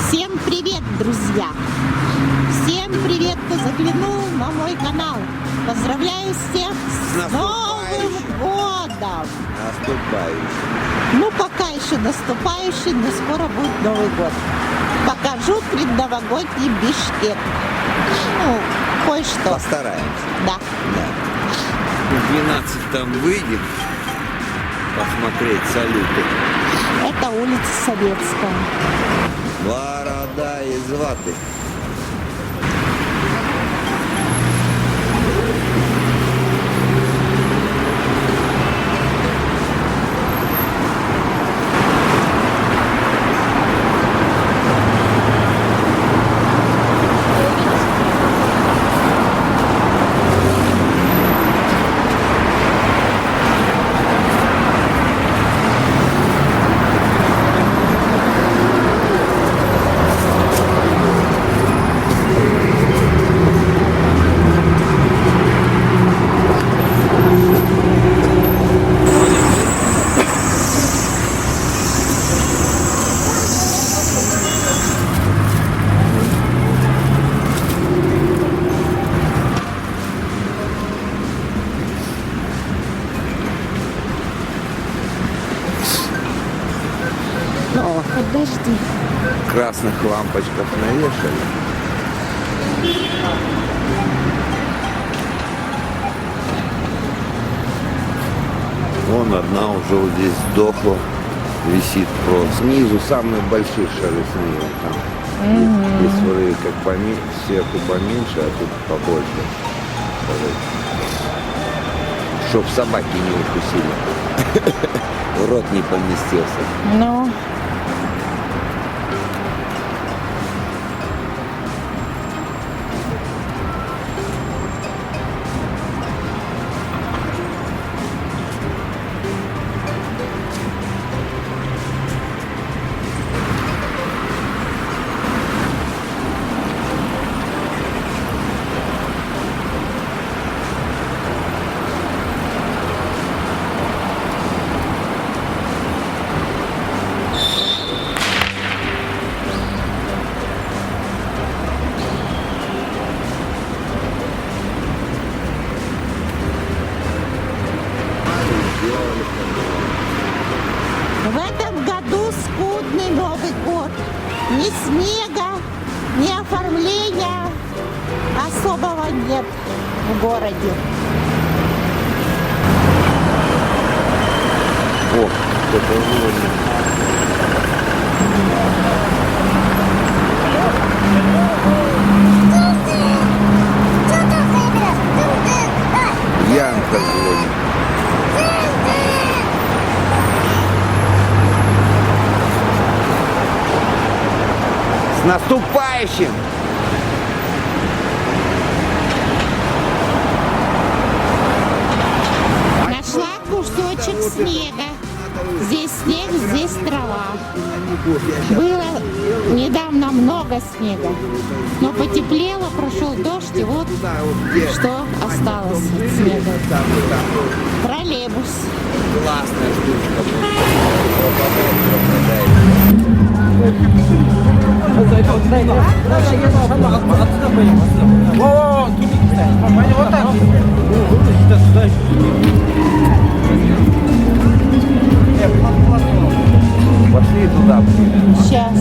Всем привет, друзья! Всем привет, кто заглянул на мой канал. Поздравляю всех с Новым годом! Наступающий. Ну, пока еще наступающий, но скоро будет Новый год. Покажу предновогодний Бишкек. Ну, кое-что. Постараемся. Да. В 12 там выйдем посмотреть салюты. Это улица Советская. Борода из ваты. О, подожди. Красных лампочках навешали. Вон одна уже вот здесь сдохла. Висит просто. Снизу самые большие шары снизу там. Здесь вроде как поменьше, сверху поменьше, а тут побольше. Чтоб собаки не укусили. В рот не поместился. Ну. В этом году скудный Новый год. Ни снега, ни оформления особого нет в городе. О, это вроде. Янка звонит. С наступающим! Нашла кусочек снега. Здесь снег, здесь трава. Было недавно много снега, но потеплело, прошел дождь, и вот что осталось от снега. Троллейбус. Классная штучка. Пошли туда. Сейчас.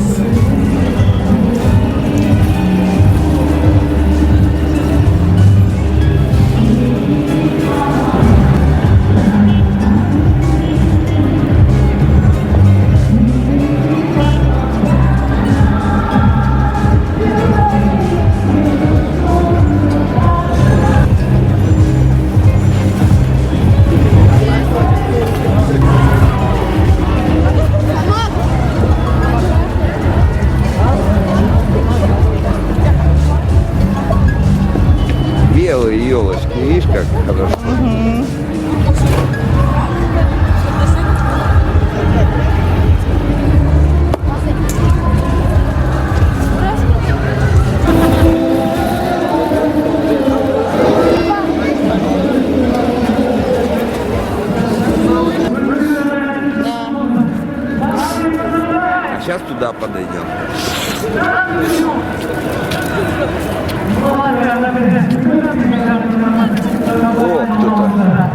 О, кто-то.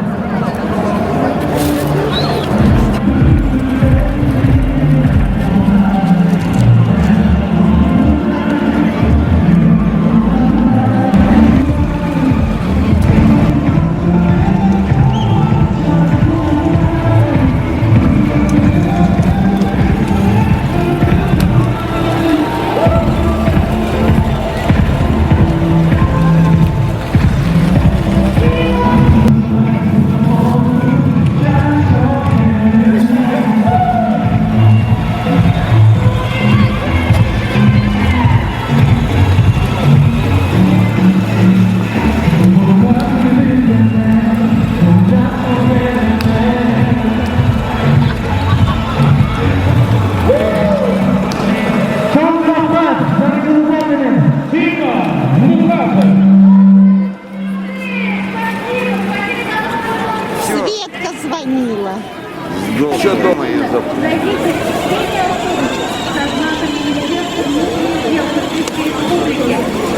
Светка звонила. Что дома я забыл?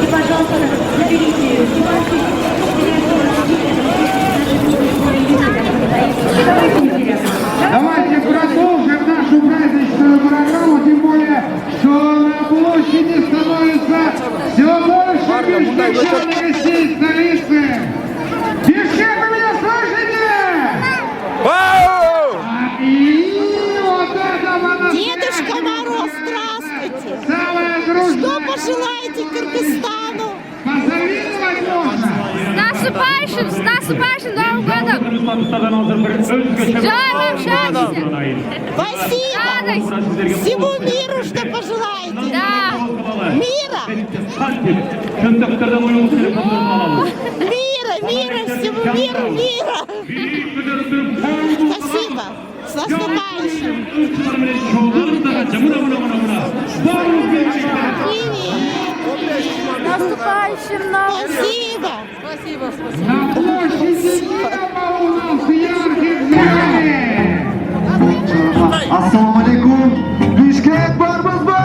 И, пожалуйста, заберите Давайте продолжим нашу праздничную программу, тем более, что на площади становится все больше международных гостей столицы. Девчата, вы меня слышите? И вот это монастырь. Дедушка Мороз, здравствуйте! Самая Что дружная. пожелаете Кыргызстану? Позавидовать можно. С наступающим Новым годом! Желаем счастья! Спасибо! Всему миру что пожелаете? Да! Мира! Мира, всему миру, мира! Спасибо! С наступающим! С наступающим Новым! Спасибо! На площади неба у нас ярких зелени. Assalomu alaykum. Bishkek bormizmi?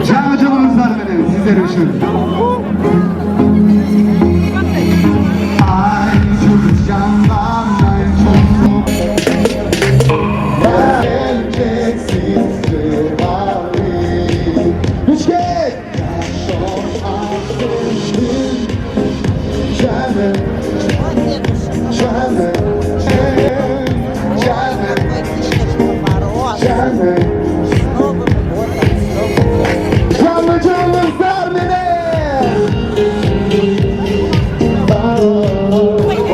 Janob-jonimizlar meni sizlar uchun. Ay Türkcan'dan ay çok. Geleceksiz kırmari. Bishkek. Canım, canım, canım, canım sarmene.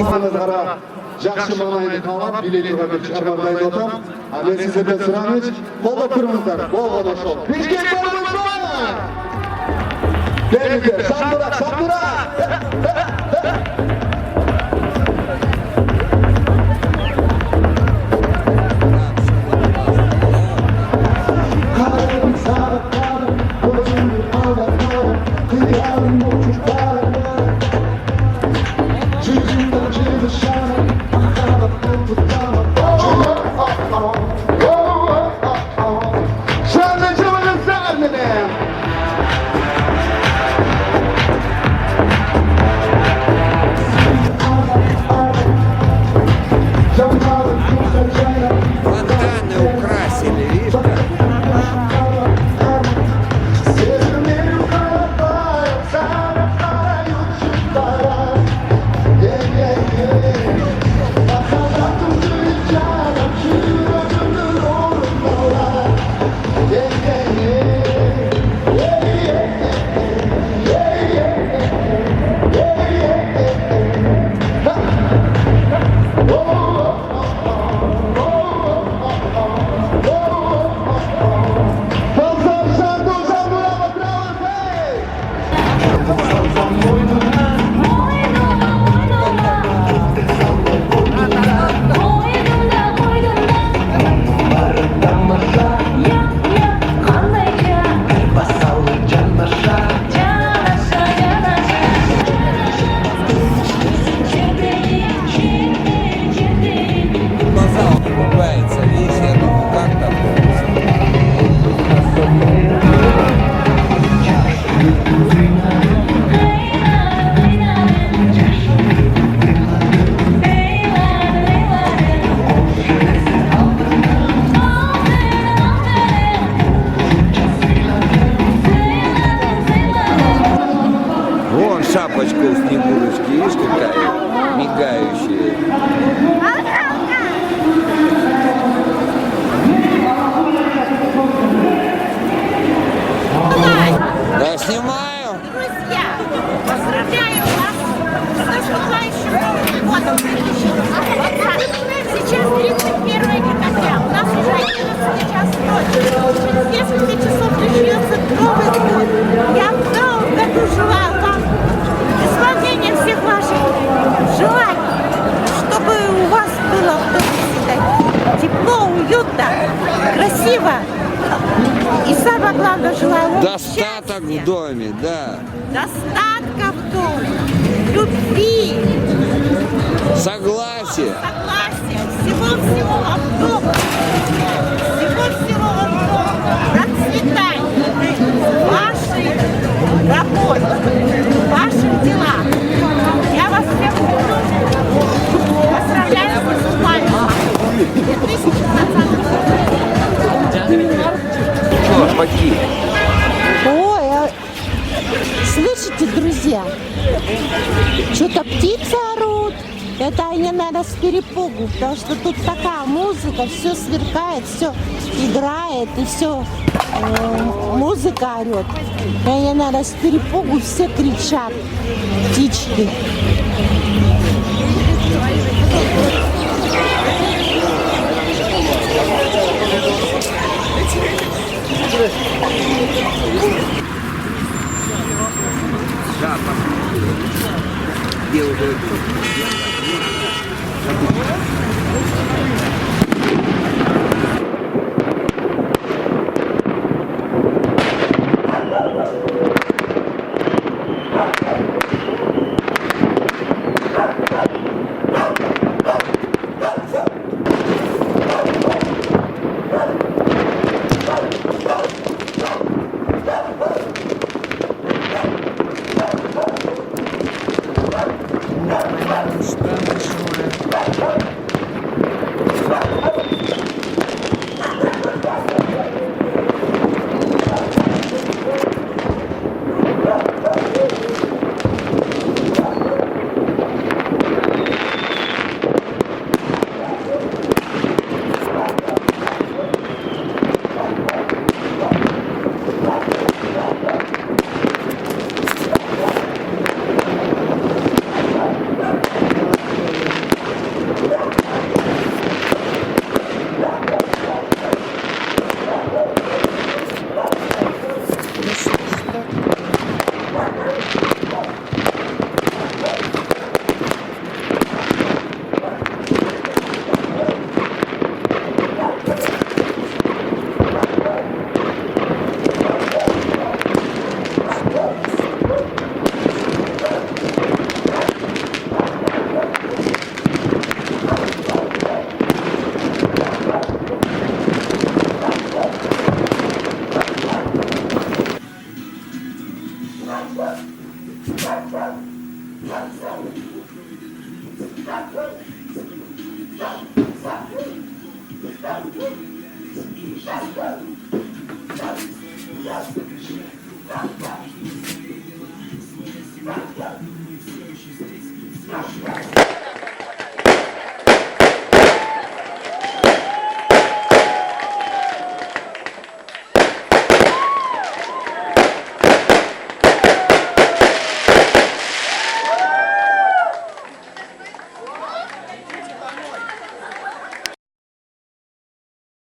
Ohanızlara жақсы маңайды қалап, билет тұрған шарбандай отам. А мен сіздерден сұрамыз, қолдап тұрыңыздар, болған ошол. Бишкек болыңыздар! Келіңіздер, шамдырақ, шамдырақ! самое главное желаю вам Достаток в счастья, доме, да. достатка в доме, любви, Согласие. согласия, всего-всего вам доброго, всего-всего вам доброго, процветания в вашей работе, в ваших делах. Я вас всех люблю, поздравляю с наступающим 2020 годом. Что, поти? Ой, слышите, друзья, что-то птицы орут. Это они, наверное, с перепугу, потому что тут такая музыка, все сверкает, все играет, и все музыка орет. И они, наверное, с перепугу все кричат, птички. Да, где уже... Yes.